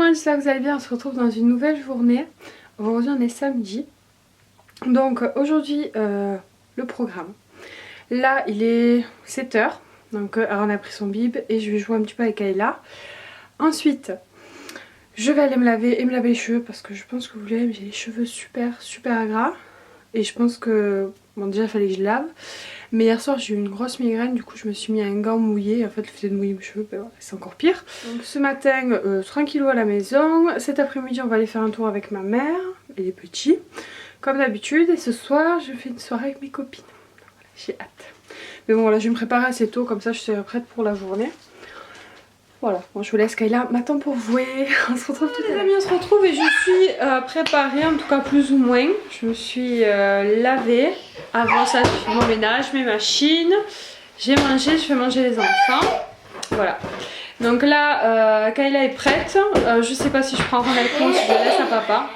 monde, j'espère que vous allez bien, on se retrouve dans une nouvelle journée. Aujourd'hui on est samedi. Donc aujourd'hui le programme. Là il est 7 h. Donc Aaron a pris son bib et je vais jouer un petit peu avec Kayla. Ensuite je vais aller me laver et me laver les cheveux parce que je pense que vous voulez, j'ai les cheveux super gras. Et je pense que, bon déjà il fallait que je lave. Mais hier soir j'ai eu une grosse migraine, du coup je me suis mis un gant mouillé. En fait le fait de mouiller mes cheveux, ben voilà, c'est encore pire. Donc ce matin, tranquillou à la maison. Cet après-midi on va aller faire un tour avec ma mère et les petits. Comme d'habitude. Et ce soir je fais une soirée avec mes copines. Voilà, j'ai hâte. Mais bon voilà, je vais me préparer assez tôt, comme ça je serai prête pour la journée. Voilà, bon, je vous laisse, Kayla m'attend pour jouer. On se retrouve tout à l'heure. Les amis, on se retrouve et je suis préparée, en tout cas plus ou moins. Je me suis lavée. Avant ça, j'ai fait mon ménage, mes machines. J'ai mangé, je fais manger les enfants. Voilà. Donc là, Kayla est prête. Je sais pas si je prends Ron avec moi ou si je le laisse à papa.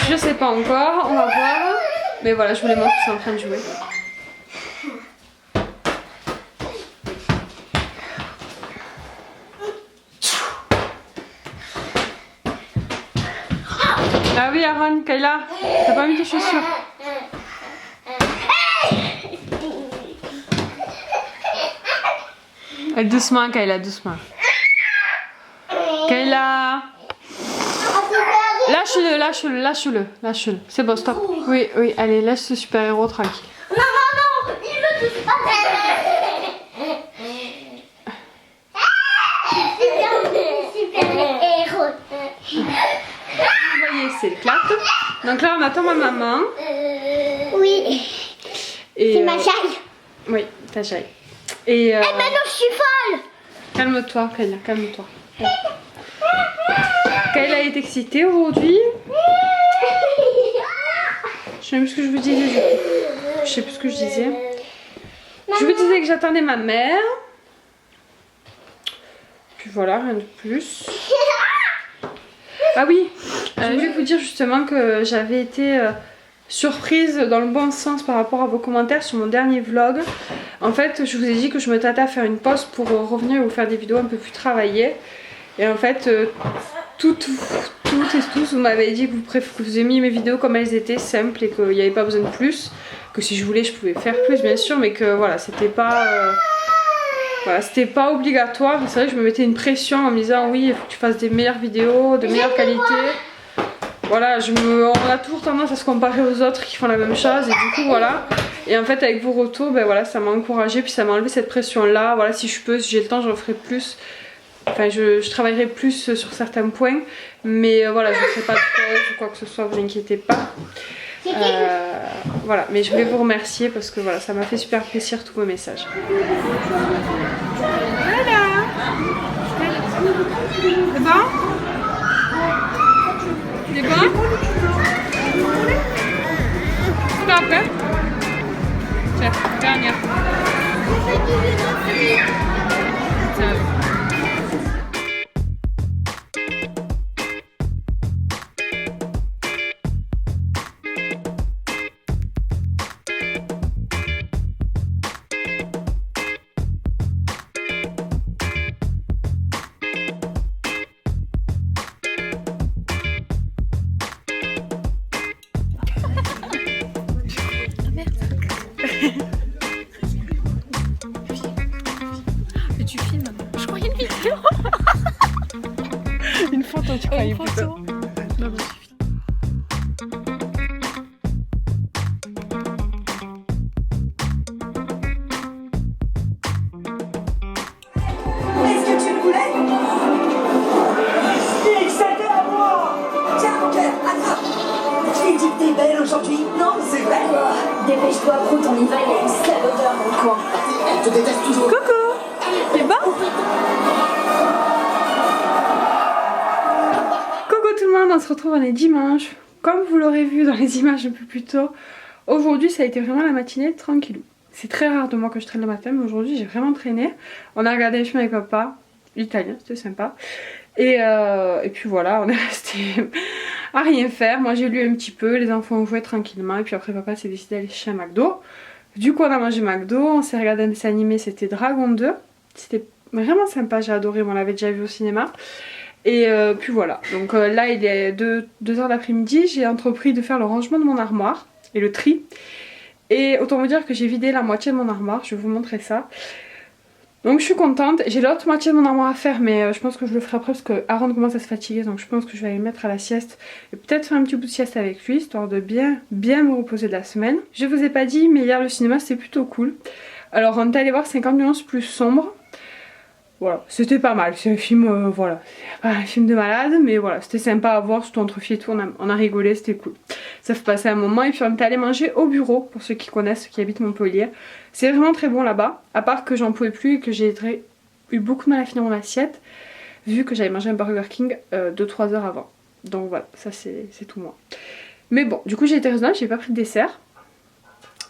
Je sais pas encore, on va voir. Mais voilà, je vous les montre, ils sont en train de jouer. Ah oui Aaron, Kayla, t'as pas mis tes chaussures? Allez, doucement Kayla, doucement. Kayla, lâche-le, lâche-le, lâche-le, lâche-le. C'est bon, stop. Oui, oui, allez, lâche ce super-héros tranquille. Non, non, non, il veut tout pas. Super-héros. Vous voyez, c'est l'éclate. Donc là, on attend ma maman. Oui. C'est ma chaille. Oui, ta chaille. Et Eh ben non, je suis folle. calme-toi, Kayla, calme-toi. Kayla est excitée aujourd'hui. Je sais plus ce que je vous disais du coup. Je sais plus ce que je disais. Je vous disais que j'attendais ma mère. Puis voilà, rien de plus. Ah oui, je voulais vous dire justement que j'avais été surprise dans le bon sens par rapport à vos commentaires sur mon dernier vlog. En fait, je vous ai dit que je me tâtais à faire une pause pour revenir et vous faire des vidéos un peu plus travaillées. Et en fait, toutes et tous, vous m'avez dit que vous aimiez mes vidéos comme elles étaient, simples, et qu'il n'y avait pas besoin de plus. Que si je voulais, je pouvais faire plus, bien sûr, mais que voilà, c'était pas... Voilà, c'était pas obligatoire. C'est vrai que je me mettais une pression en me disant oui, il faut que tu fasses des meilleures vidéos, de meilleure qualité. Voilà, on a toujours tendance à se comparer aux autres qui font la même chose et du coup voilà. Et en fait avec vos retours, ben voilà, ça m'a encouragée puis ça m'a enlevé cette pression là. Voilà, si je peux, si j'ai le temps, j'en ferai plus. Enfin, je travaillerai plus sur certains points. Mais voilà, je ne ferai pas de pause ou quoi que ce soit, vous inquiétez pas. Voilà, mais je voulais vous remercier parce que voilà, ça m'a fait super plaisir tous vos messages. Voilà. C'est bon? C'est bon? Stop, hein? Tiens, dernière. Tiens. Mais tu filmes. Je croyais une vidéo. Une photo, tu croyais Une photo. Non, mais Est-ce que tu le voulais? Stick, c'était à moi! Tiens, mon cœur, attrape! Je t'ai dit que t'es belle aujourd'hui, non? C'est vrai? Dépêche-toi, Prout, on y va, il y a une sale odeur dans le coin. Elle te déteste toujours. coucou! C'est bon? Coucou tout le monde, on se retrouve, on est dimanche. Comme vous l'aurez vu dans les images un peu plus tôt, aujourd'hui ça a été vraiment la matinée tranquillou. C'est très rare de moi que je traîne le matin, mais aujourd'hui j'ai vraiment traîné. On a regardé un film avec papa, italien, c'était sympa. Et puis voilà, on est resté à rien faire. Moi j'ai lu un petit peu, les enfants ont joué tranquillement. Et puis après papa s'est décidé d'aller chercher un McDo. Du coup on a mangé McDo, on s'est regardé un dessin animé, c'était Dragon 2. C'était vraiment sympa, j'ai adoré, on l'avait déjà vu au cinéma. Et puis voilà, donc là il est 2h d'après-midi, j'ai entrepris de faire le rangement de mon armoire et le tri. Et autant vous dire que j'ai vidé la moitié de mon armoire, je vais vous montrer ça. Donc je suis contente, j'ai l'autre moitié de mon armoire à faire, mais je pense que je le ferai après parce que Aaron commence à se fatiguer, donc je pense que je vais aller le mettre à la sieste et peut-être faire un petit bout de sieste avec lui, histoire de bien me reposer de la semaine. Je vous ai pas dit, mais hier le cinéma c'était plutôt cool. Alors on est allé voir 50 nuances plus sombre. Voilà, c'était pas mal, c'est un film, voilà, pas un film de malade, mais voilà, c'était sympa à voir, surtout entre filles et tout, on a rigolé, c'était cool. Ça fait passer un moment, et puis on est allé manger au bureau, pour ceux qui connaissent, ceux qui habitent Montpellier. C'est vraiment très bon là-bas, à part que j'en pouvais plus et que j'ai eu beaucoup de mal à finir mon assiette, vu que j'avais mangé un Burger King 2-3 heures avant. Donc voilà, ça c'est tout moi. Mais bon, du coup j'ai été raisonnable, j'ai pas pris de dessert.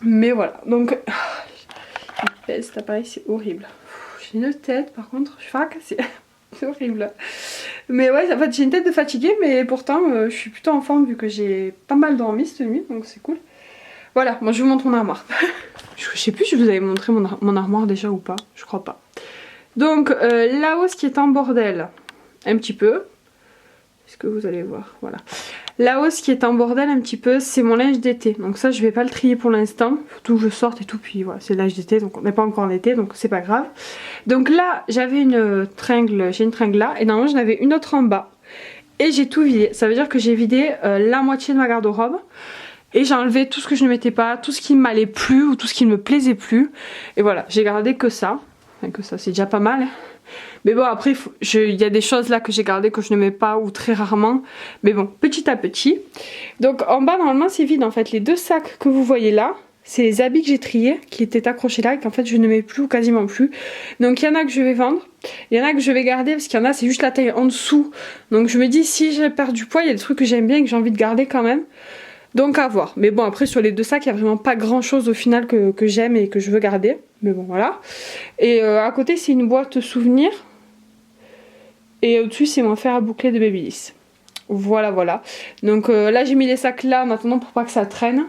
Mais voilà, donc... cet appareil c'est horrible. J'ai une tête par contre, je suis fracassée. C'est horrible. Mais ouais, en fait, j'ai une tête de fatiguée, mais pourtant je suis plutôt en forme vu que j'ai pas mal dormi cette nuit, donc c'est cool. Voilà, moi je vous montre mon armoire. Je sais plus si je vous avais montré mon armoire déjà ou pas, je crois pas. Donc là-haut, ce qui est en bordel, un petit peu. Est-ce que vous allez voir? Voilà. Là-haut, ce qui est en bordel un petit peu, c'est mon linge d'été. Donc ça, je vais pas le trier pour l'instant. Faut que je sorte et tout. Puis voilà, c'est le linge d'été, donc on n'est pas encore en été, donc c'est pas grave. Donc là, j'avais une tringle, j'ai une tringle là. Et normalement, j'en avais une autre en bas. Et j'ai tout vidé. Ça veut dire que j'ai vidé la moitié de ma garde-robe. Et j'ai enlevé tout ce que je ne mettais pas, tout ce qui ne m'allait plus ou tout ce qui ne me plaisait plus. Et voilà, j'ai gardé que ça. Enfin, que ça, c'est déjà pas mal. Mais bon, après, il y a des choses là que j'ai gardées que je ne mets pas ou très rarement. Mais bon, petit à petit. Donc en bas, normalement, c'est vide en fait. Les deux sacs que vous voyez là, c'est les habits que j'ai triés, qui étaient accrochés là et qu'en fait je ne mets plus ou quasiment plus. Donc il y en a que je vais vendre, il y en a que je vais garder parce qu'il y en a, c'est juste la taille en dessous. Donc je me dis, si je perds du poids, il y a des trucs que j'aime bien et que j'ai envie de garder quand même. Donc à voir. Mais bon, après sur les deux sacs, il n'y a vraiment pas grand chose au final que j'aime et que je veux garder. Mais bon, voilà. Et à côté, c'est une boîte souvenir. Et au-dessus, c'est mon fer à boucler de Babyliss. Voilà, voilà. Donc là, j'ai mis les sacs là en attendant pour pas que ça traîne.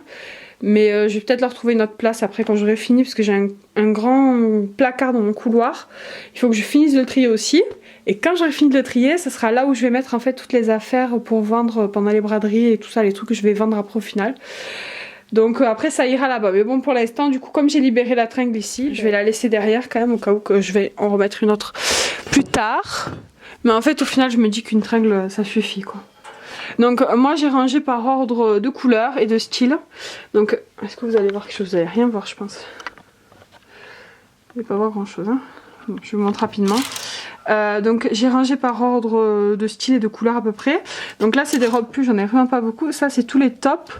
Mais je vais peut-être leur trouver une autre place après quand j'aurai fini. Parce que j'ai un grand placard dans mon couloir. Il faut que je finisse de le trier aussi. Et quand j'aurai fini de le trier, ce sera là où je vais mettre en fait toutes les affaires pour vendre pendant les braderies et tout ça, les trucs que je vais vendre après au final. Donc après ça ira là-bas. Mais bon, pour l'instant, du coup, comme j'ai libéré la tringle ici, je vais la laisser derrière quand même au cas où que je vais en remettre une autre plus tard. Mais en fait, au final, je me dis qu'une tringle, ça suffit quoi. Donc moi j'ai rangé par ordre de couleur et de style. Donc est-ce que vous allez voir quelque chose? Vous allez rien voir, je pense. Vous n'allez pas voir grand chose, hein. Bon, je vous montre rapidement. Donc j'ai rangé par ordre de style et de couleur à peu près. Donc là c'est des robes plus, j'en ai vraiment pas beaucoup. Ça c'est tous les tops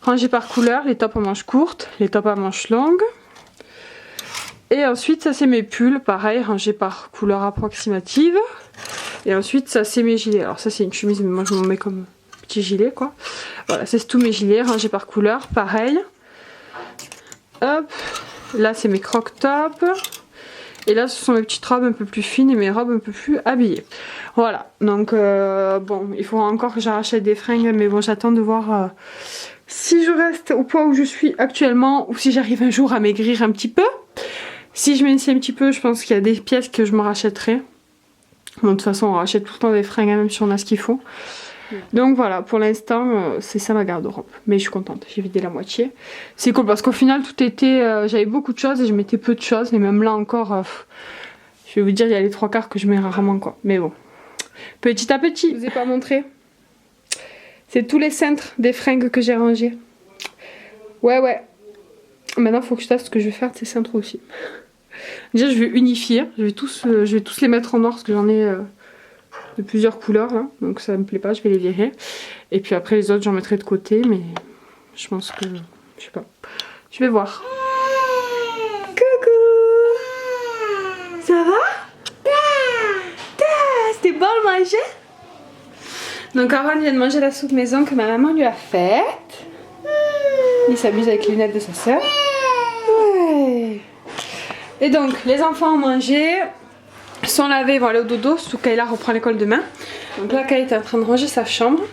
rangés par couleur. Les tops à manches courtes, les tops à manches longues. Et ensuite ça c'est mes pulls, pareil, rangés par couleur approximative. Et ensuite ça c'est mes gilets. Alors ça c'est une chemise mais moi je m'en mets comme petit gilet quoi. Voilà, c'est tous mes gilets rangés par couleur, pareil. Hop, là c'est mes croc-tops. Et là ce sont mes petites robes un peu plus fines et mes robes un peu plus habillées. Voilà, donc bon, il faudra encore que j'arrachète des fringues, mais bon j'attends de voir si je reste au poids où je suis actuellement ou si j'arrive un jour à maigrir un petit peu. Si je m'initie un petit peu, je pense qu'il y a des pièces que je me rachèterai. Bon, de toute façon on rachète tout le temps des fringues même si on a ce qu'il faut. Donc voilà, pour l'instant c'est ça ma garde-robe. Mais je suis contente, j'ai vidé la moitié. C'est cool parce qu'au final tout était... j'avais beaucoup de choses et je mettais peu de choses. Et même là encore, je vais vous dire, il y a les 3/4 que je mets rarement quoi. Mais bon, petit à petit. Je vous ai pas montré. C'est tous les cintres des fringues que j'ai rangés. Ouais. Maintenant il faut que je sache ce que je vais faire de ces cintres aussi. Déjà je vais unifier, je vais tous les mettre en noir parce que j'en ai... de plusieurs couleurs là, donc ça me plaît pas, je vais les virer. Et puis après les autres j'en mettrai de côté, mais je pense que, je sais pas, je vais voir. Coucou, ça va? C'était bon le manger? Donc Aaron vient de manger la soupe maison que ma maman lui a faite. Il s'amuse avec les lunettes de sa soeur. Ouais. Et donc les enfants ont mangé, sont lavés, vont aller au dodo, surtout Kayla reprend l'école demain. Donc là Kayla est en train de ranger sa chambre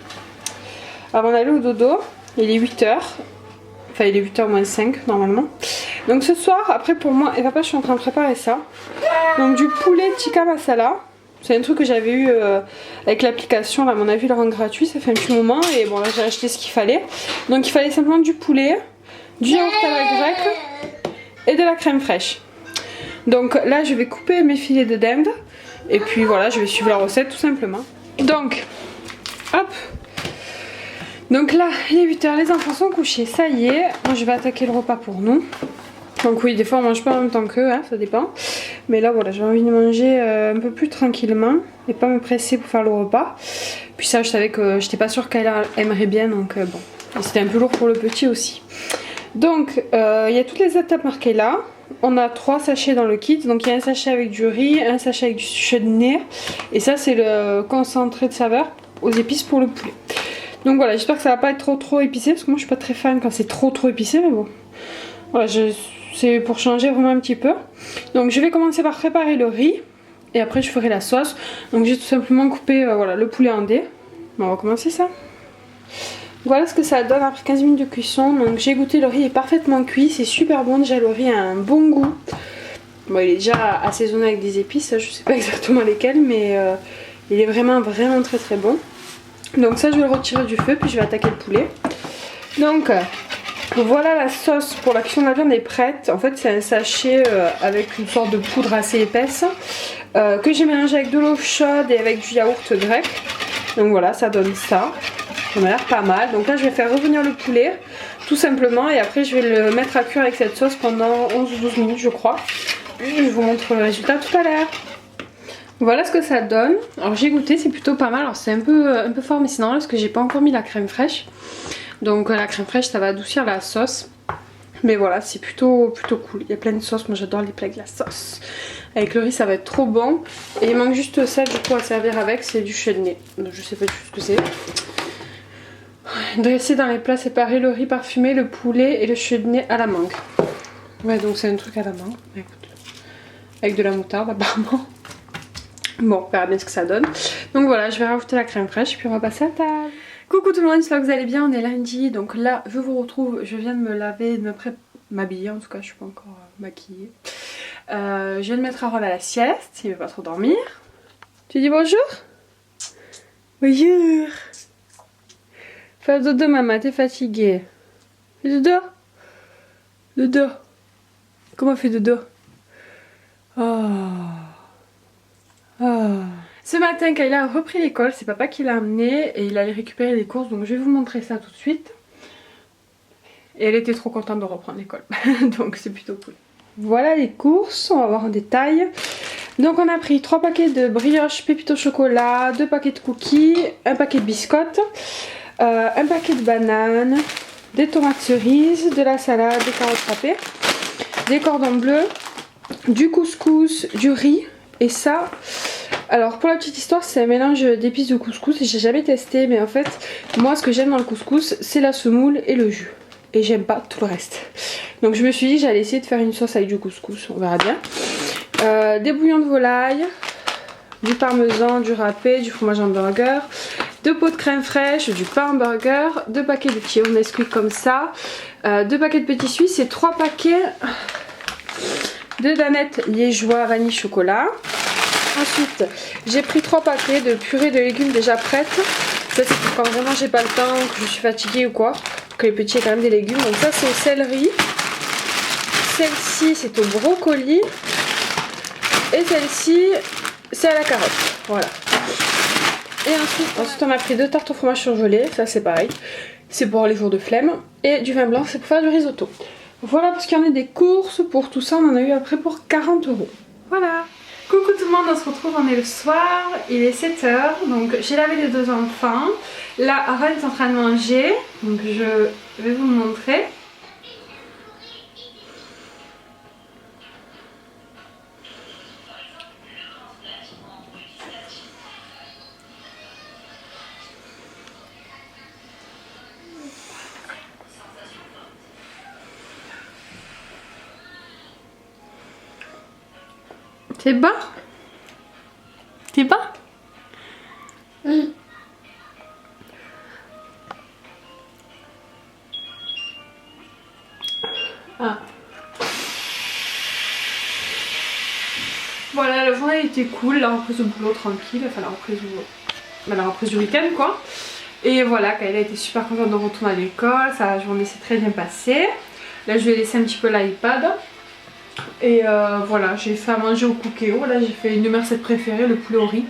avant d'aller au dodo. Il est 8h, enfin il est 8h moins 5 normalement. Donc ce soir, après pour moi et papa, je suis en train de préparer ça. Donc du poulet tikka masala C'est un truc que j'avais eu avec l'application, là, à mon avis, il le rend gratuit, ça fait un petit moment. Et bon, là, j'ai acheté ce qu'il fallait. Donc, il fallait simplement du poulet, du yaourt à la grecque et de la crème fraîche. Donc, là, je vais couper mes filets de dinde. Et puis, voilà, je vais suivre la recette, tout simplement. Donc, hop. Donc là, il est 8 h, les enfants sont couchés, ça y est. Moi, je vais attaquer le repas pour nous. Donc oui, des fois on mange pas en même temps qu'eux, hein, ça dépend. Mais là voilà, j'ai envie de manger un peu plus tranquillement et pas me presser pour faire le repas. Puis ça, je savais que j'étais pas sûre qu'elle aimerait bien, donc bon. C'était un peu lourd pour le petit aussi. Donc il y a toutes les étapes marquées là. On a 3 sachets dans le kit. Donc il y a un sachet avec du riz, un sachet avec du chutney. Et ça c'est le concentré de saveur aux épices pour le poulet. Donc voilà, j'espère que ça va pas être trop épicé, parce que moi je suis pas très fan quand c'est trop épicé, mais bon. Voilà, c'est pour changer vraiment un petit peu. Donc je vais commencer par préparer le riz et après je ferai la sauce. Donc j'ai tout simplement coupé voilà, le poulet en dés. Bon, on va commencer ça. Voilà ce que ça donne après 15 minutes de cuisson. Donc j'ai goûté, le riz est parfaitement cuit, c'est super bon. Déjà le riz a un bon goût. Bon, il est déjà assaisonné avec des épices, je sais pas exactement lesquelles, mais il est vraiment très bon. Donc ça je vais le retirer du feu, puis je vais attaquer le poulet. Donc voilà, la sauce pour la cuisson de la viande est prête. En fait c'est un sachet avec une sorte de poudre assez épaisse que j'ai mélangé avec de l'eau chaude et avec du yaourt grec. Donc voilà, ça donne ça. Ça m'a l'air pas mal. Donc là je vais faire revenir le poulet tout simplement et après je vais le mettre à cuire avec cette sauce pendant 11 ou 12 minutes je crois. Et je vous montre le résultat tout à l'heure. Voilà ce que ça donne. Alors j'ai goûté, c'est plutôt pas mal. Alors c'est un peu fort, mais c'est normal parce que j'ai pas encore mis la crème fraîche. Donc la crème fraîche ça va adoucir la sauce. Mais voilà, c'est plutôt cool. Il y a plein de sauces, moi j'adore les plats avec la sauce. Avec le riz ça va être trop bon. Et il manque juste ça du coup à servir avec, c'est du chutney. Donc je sais pas du tout ce que c'est. Dresser dans les plats séparés le riz parfumé, le poulet et le chutney à la mangue. Ouais, donc c'est un truc à la mangue. Écoute. Avec de la moutarde apparemment. Bon, on verra bien ce que ça donne. Donc voilà, je vais rajouter la crème fraîche puis on va passer à table. Coucou tout le monde, j'espère que vous allez bien, on est lundi. Donc là, je vous retrouve, je viens de me laver, de m'habiller, en tout cas je suis pas encore maquillée. Je viens de mettre Aaron à la sieste, il veut pas trop dormir. Tu dis bonjour? Bonjour. Fais dodo maman, t'es fatiguée. Fais dodo. Dodo. Comment on fait dodo? Oh. Oh. Ce matin, Kayla a repris l'école, c'est papa qui l'a amené et il allait récupérer les courses, donc je vais vous montrer ça tout de suite. Et elle était trop contente de reprendre l'école, donc c'est plutôt cool. Voilà les courses, on va voir en détail. Donc on a pris 3 paquets de brioches pépito chocolat, 2 paquets de cookies, 1 paquet de biscottes, 1 paquet de bananes, des tomates cerises, de la salade, des carottes râpées, des cordons bleus, du couscous, du riz et ça... Alors pour la petite histoire, c'est un mélange d'épices de couscous et j'ai jamais testé, mais en fait moi ce que j'aime dans le couscous c'est la semoule et le jus et j'aime pas tout le reste. Donc je me suis dit que j'allais essayer de faire une sauce avec du couscous, on verra bien. Des bouillons de volaille, du parmesan, du râpé, du fromage hamburger, 2 pots de crème fraîche, du pain hamburger, 2 paquets de petits Nesquik comme ça, 2 paquets de petits suisses et 3 paquets de danettes liégeois vanille chocolat. Ensuite, j'ai pris 3 paquets de purée de légumes déjà prêtes. Ça c'est pour quand vraiment j'ai pas le temps, que je suis fatiguée ou quoi. Que les petits aient quand même des légumes. Donc ça c'est au céleri. Celle-ci c'est au brocoli. Et celle-ci c'est à la carotte. Voilà. Et ensuite on a pris 2 tartes au fromage surgelé. Ça c'est pareil. C'est pour les jours de flemme. Et du vin blanc, c'est pour faire du risotto. Voilà, parce qu'il y en a des courses pour tout ça. On en a eu après pour 40 €. Voilà. Coucou tout le monde, on se retrouve, on est le soir, il est 7 h, donc j'ai lavé les 2 enfants. Là, Aaron est en train de manger, donc je vais vous le montrer. C'est bon? C'est bon? Ah. Voilà, la journée était cool, la reprise au boulot tranquille, enfin la reprise du week-end quoi. Et voilà, Kayla était super contente de retourner à l'école, sa journée s'est très bien passée. Là je lui ai laissé un petit peu l'iPad. Et voilà, j'ai fait à manger au Cookéo. Là j'ai fait une de mes recettes préférées, le poulet au riz.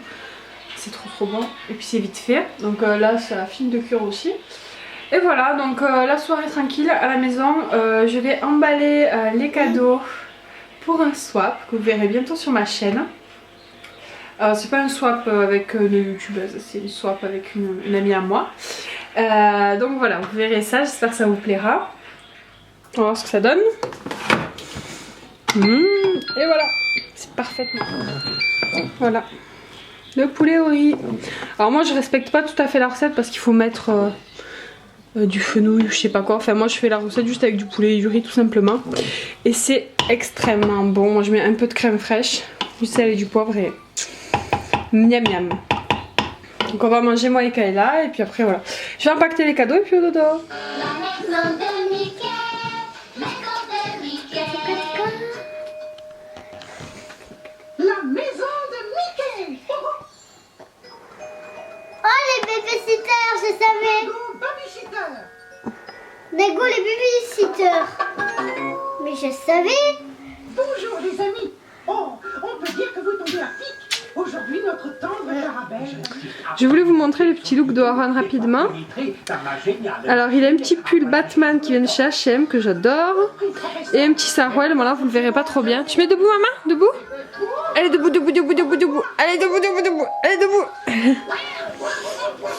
C'est trop bon et puis c'est vite fait. Donc là ça fini de cuire aussi. Et voilà, donc la soirée tranquille à la maison. Je vais emballer les cadeaux pour un swap que vous verrez bientôt sur ma chaîne. C'est pas un swap avec une youtubeuse, c'est une swap avec une amie à moi. Donc voilà, vous verrez ça, j'espère que ça vous plaira. On va voir ce que ça donne. Et voilà, c'est parfaitement. Voilà, le poulet au riz. Alors moi je respecte pas tout à fait la recette parce qu'il faut mettre du fenouil, je sais pas quoi. Enfin moi je fais la recette juste avec du poulet et du riz tout simplement. Et c'est extrêmement bon. Moi je mets un peu de crème fraîche, du sel et du poivre et miam miam. Donc on va manger moi et Kayla et puis après voilà. Je vais impacter les cadeaux et puis au dodo. La maison de Mickey. Oh les babysitters, je savais. Lego les babysitters. Mais je savais. Bonjour les amis. Oh, on peut dire que vous tombez à pic. Aujourd'hui notre tendre Arabelle. Je voulais vous montrer le petit look de Aaron rapidement. Alors il a un petit pull Batman qui vient de chez H&M que j'adore. Et un petit sarouel, bon là vous le verrez pas trop bien. Tu mets debout maman? Debout? Allez debout, debout, debout, debout, debout. Allez debout, debout, debout. Allez debout.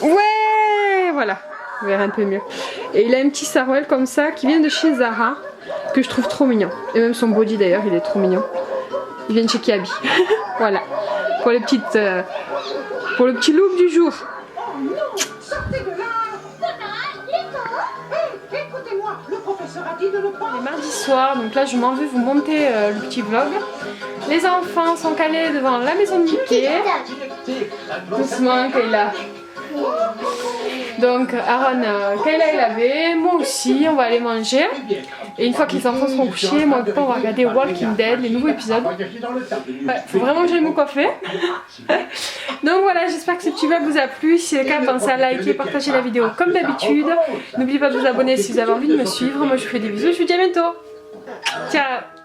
Ouais, voilà. Vous verrez un peu mieux. Et il a un petit sarouel comme ça qui vient de chez Zara. Que je trouve trop mignon. Et même son body d'ailleurs il est trop mignon. Il vient de chez Kiabi. Voilà. Pour les petites... pour le petit look du jour. Sortez de là. Écoutez-moi, le professeur a dit de ne pas... On est mardi soir, donc là je m'en vais vous monter le petit vlog. Les enfants sont calés devant la maison de Mickey. Doucement Kayla. Donc Aaron, Kayla est lavée, moi aussi, on va aller manger. Et une fois que les enfants seront couchés, moi et on va regarder Walking Dead, les nouveaux épisodes. Ouais, faut vraiment que j'aille me coiffer. Donc voilà, j'espère que ce petit vlog vous a plu. Si c'est le cas, pensez à liker, partager la vidéo comme d'habitude. N'oubliez pas de vous abonner si vous avez envie de me suivre. Moi je vous fais des bisous, je vous dis à bientôt. Ciao.